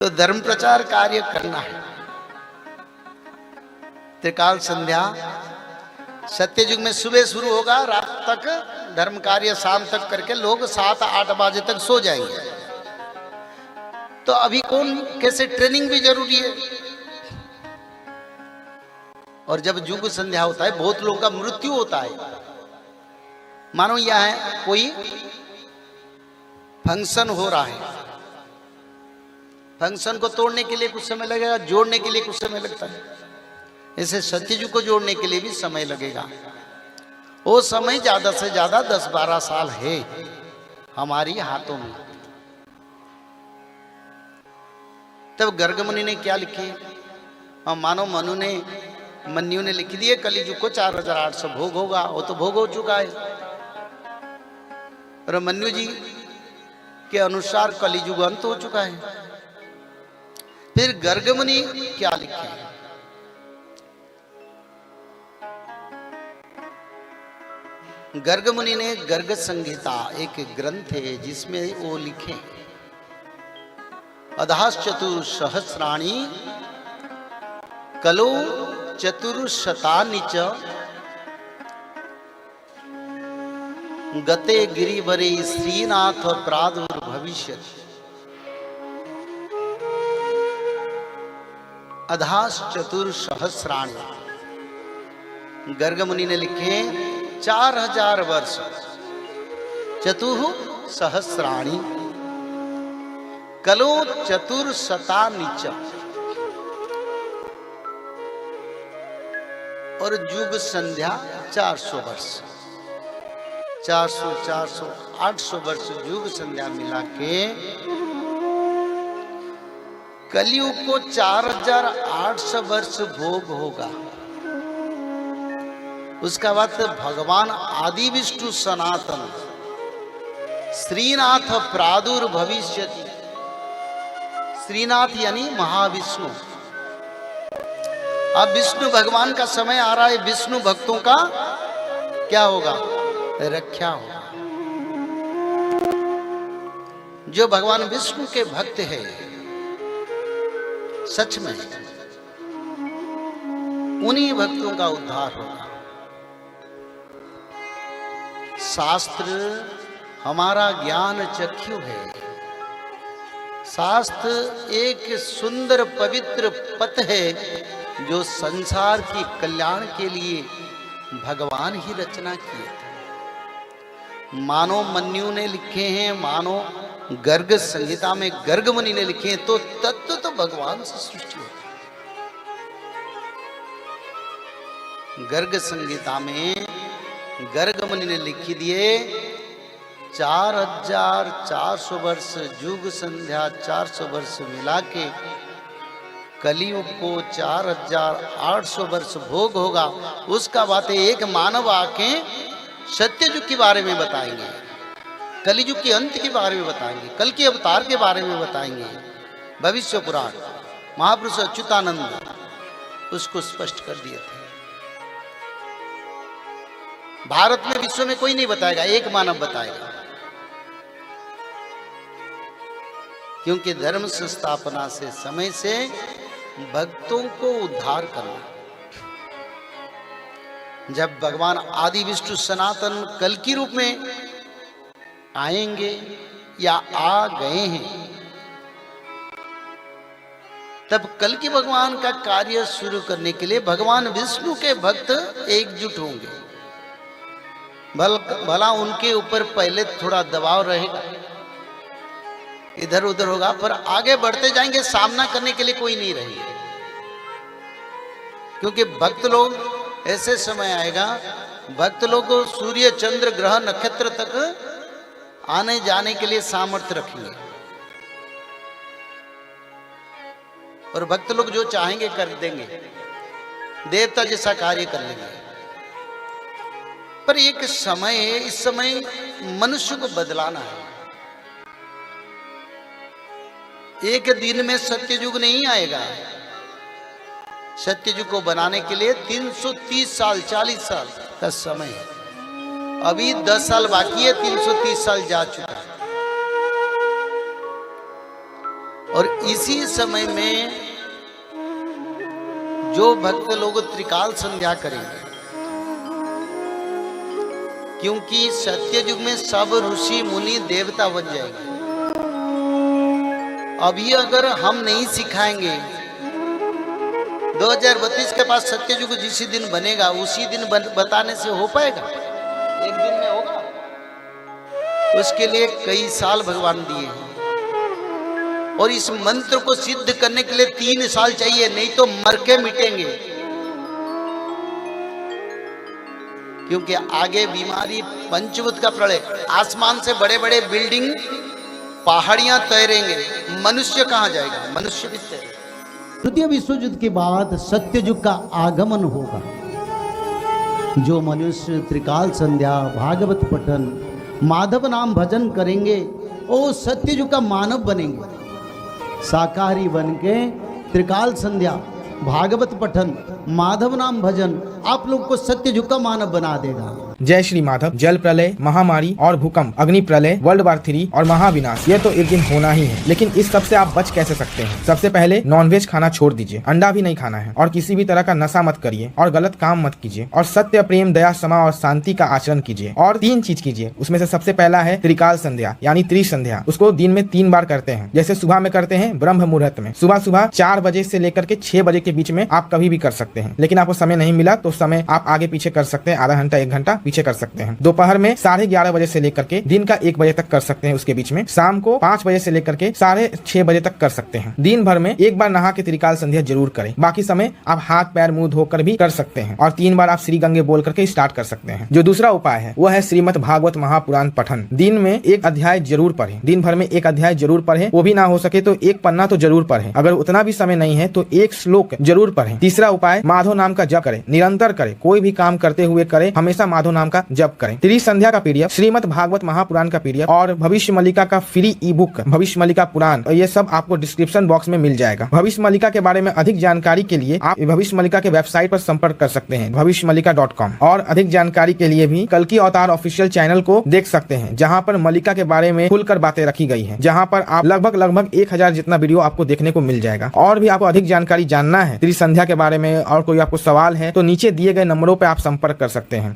तो धर्म प्रचार कार्य करना है। त्रिकाल संध्या सत्य युग में सुबह शुरू होगा, रात तक धर्म कार्य शाम तक करके लोग 7-8 बजे तक सो जाएंगे। तो अभी कौन कैसे ट्रेनिंग भी जरूरी है। और जब युग संध्या होता है बहुत लोगों का मृत्यु होता है। मानो यह है कोई फंक्शन हो रहा है, फंक्शन को तोड़ने के लिए कुछ समय लगेगा, जोड़ने के लिए कुछ समय लगता है। ऐसे सत्ययुग को जोड़ने के लिए भी समय लगेगा। वो समय ज्यादा से ज्यादा 10-12 साल है हमारी हाथों में। तब गर्ग मुनि ने क्या लिखे, मानो मन्यु ने लिख दिए कलियुग को 4800 भोग होगा। वो तो भोग हो चुका है। और मन्यु जी के अनुसार कलियुग अंत हो चुका है। फिर गर्ग मुनि क्या लिखे, गर्ग मुनि ने गर्ग संहिता एक ग्रंथ है जिसमें वो लिखे अधाश्चतुर्सहस्राणि कलो चतुर्शतानि च गते गिरिवरे श्रीनाथ प्रादुर्भविष्यति। अधाश्चतुर्सहस्राणि गर्ग मुनि ने लिखे 4000 वर्ष, चतुः सहस्राणि कलो चतुर्शतानि च। और युग संध्या 400 वर्ष, 400, 800 वर्ष युग संध्या मिला के कलियुग को 4800 वर्ष भोग होगा। उसका बाद भगवान आदि विष्णु सनातन श्रीनाथ प्रादुर्भविष्यति। श्रीनाथ यानी महाविष्णु। अब विष्णु भगवान का समय आ रहा है। विष्णु भक्तों का क्या होगा, रक्षा होगा। जो भगवान विष्णु के भक्त है सच में उन्हीं भक्तों का उद्धार होगा। शास्त्र हमारा ज्ञान चक्षु है। शास्त्र एक सुंदर पवित्र पथ है जो संसार की कल्याण के लिए भगवान ही रचना किए थे। मानो मन्यु ने लिखे हैं, मानो गर्ग संहिता में गर्ग मुनि ने लिखे हैं, तो तत्व तो भगवान से सृष्टि होती है। गर्ग संहिता में गर्ग मुनि ने लिख दिए 4400 वर्ष युग संध्या 400 वर्ष मिला के कलियुग को 4800 वर्ष भोग होगा। उसका बात एक मानव आके सत्ययुग के बारे में बताएंगे, कलियुग के अंत के बारे में बताएंगे, कल के अवतार के बारे में बताएंगे। भविष्य पुराण महापुरुष अच्युतानंद उसको स्पष्ट कर दिए थे। भारत में विश्व में कोई नहीं बताएगा, एक मानव बताएगा। क्योंकि धर्म संस्थापना से समय से भक्तों को उद्धार करना। जब भगवान आदि विष्णु सनातन कल की रूप में आएंगे या आ गए हैं, तब कल की भगवान का कार्य शुरू करने के लिए भगवान विष्णु के भक्त एकजुट होंगे। भला उनके ऊपर पहले थोड़ा दबाव रहेगा, इधर उधर होगा, पर आगे बढ़ते जाएंगे। सामना करने के लिए कोई नहीं रहेगा। क्योंकि भक्त लोग ऐसे समय आएगा, भक्त लोग को सूर्य चंद्र ग्रह नक्षत्र तक आने जाने के लिए सामर्थ्य रखेंगे। और भक्त लोग जो चाहेंगे कर देंगे, देवता जैसा कार्य कर लेंगे। पर एक समय है, इस समय मनुष्य को बदलाना है। एक दिन में सत्ययुग नहीं आएगा। सत्ययुग को बनाने के लिए 330 साल 40 साल का समय है। अभी 10 साल बाकी है, 330 साल जा चुका है। और इसी समय में जो भक्त लोग त्रिकाल संध्या करेंगे, क्योंकि सत्ययुग में सब ऋषि मुनि देवता बन जाएंगे। अभी अगर हम नहीं सिखाएंगे, 2032 के पास सत्ययुग जिस दिन बनेगा उसी दिन बताने से हो पाएगा? एक दिन में होगा? उसके लिए कई साल भगवान दिए हैं, और इस मंत्र को सिद्ध करने के लिए 3 साल चाहिए, नहीं तो मर के मिटेंगे। क्योंकि आगे बीमारी, पंचभूत का प्रलय, आसमान से बड़े बड़े बिल्डिंग, पहाड़ियां तैरेंगे, मनुष्य कहां जाएगा? मनुष्य भी तैरेगा। तृतीय विश्व युद्ध के बाद सत्ययुग का आगमन होगा। जो मनुष्य त्रिकाल संध्या, भागवत पठन, माधव नाम भजन करेंगे, वो सत्ययुग का मानव बनेंगे। शाकाहारी बन के त्रिकाल संध्या, भागवत पठन, माधव नाम भजन आप लोग को सत्ययुग का मानव बना देगा। जय श्री माधव। जल प्रलय, महामारी और भूकंप, अग्नि प्रलय, वर्ल्ड वार 3 और महाविनाश, ये तो एक दिन होना ही है। लेकिन इस सब से आप बच कैसे सकते हैं? सबसे पहले नॉनवेज खाना छोड़ दीजिए, अंडा भी नहीं खाना है, और किसी भी तरह का नशा मत करिए, और गलत काम मत कीजिए, और सत्य, प्रेम, दया, क्षमा और शांति का आचरण कीजिए। और 3 चीज कीजिए, उसमें से सबसे पहला है त्रिकाल संध्या यानी त्रिसंध्या। उसको दिन में 3 बार करते हैं। जैसे सुबह में करते हैं ब्रह्म मुहूर्त में, सुबह 4 बजे से लेकर के 6 बजे के बीच में आप कभी भी कर सकते हैं। लेकिन आपको समय नहीं मिला तो समय आप आगे पीछे कर सकते हैं, आधा घंटा 1 घंटा पीछे कर सकते हैं। दोपहर में 11:30 बजे से लेकर के दिन का 1 बजे तक कर सकते हैं, उसके बीच में शाम को 5 बजे से लेकर के 6:30 बजे तक कर सकते हैं। दिन भर में 1 बार नहा के त्रिकाल संध्या जरूर करें। बाकी समय आप हाथ पैर मुंह धोकर भी कर सकते हैं, और 3 बार आप श्री गंगे बोल करके स्टार्ट कर सकते हैं। जो दूसरा उपाय है वो है श्रीमद् भागवत महापुराण पठन। दिन में 1 अध्याय जरूर पढ़ें, दिन भर में 1 अध्याय जरूर पढ़ें। वो भी ना हो सके तो 1 पन्ना तो जरूर पढ़ें। अगर उतना भी समय नहीं है तो 1 श्लोक जरूर पढ़ें। तीसरा उपाय, माधव नाम का जप करें, निरंतर करें, कोई भी काम करते हुए करें, हमेशा माधव नाम का जप करें। त्रिसंध्या का पीडीएफ, श्रीमद् भागवत महापुराण का पीडीएफ और भविष्य मल्लिका का फ्री ई बुक भविष्य मल्लिका पुराण, ये सब आपको डिस्क्रिप्शन बॉक्स में मिल जाएगा। भविष्य मल्लिका के बारे में अधिक जानकारी के लिए आप भविष्य मल्लिका के वेबसाइट पर संपर्क कर सकते हैं, भविष्यमल्लिका.com। और अधिक जानकारी के लिए भी कल्कि अवतार ऑफिशियल चैनल को देख सकते हैं, जहाँ पर मल्लिका के बारे में खुलकर बातें रखी गई है, जहाँ पर आप लगभग 1000 जितना वीडियो आपको देखने को मिल जाएगा। और भी आपको अधिक जानकारी जानना है त्रिसंध्या के बारे में और कोई आपको सवाल है तो नीचे दिए गए नंबरों पर आप संपर्क कर सकते हैं।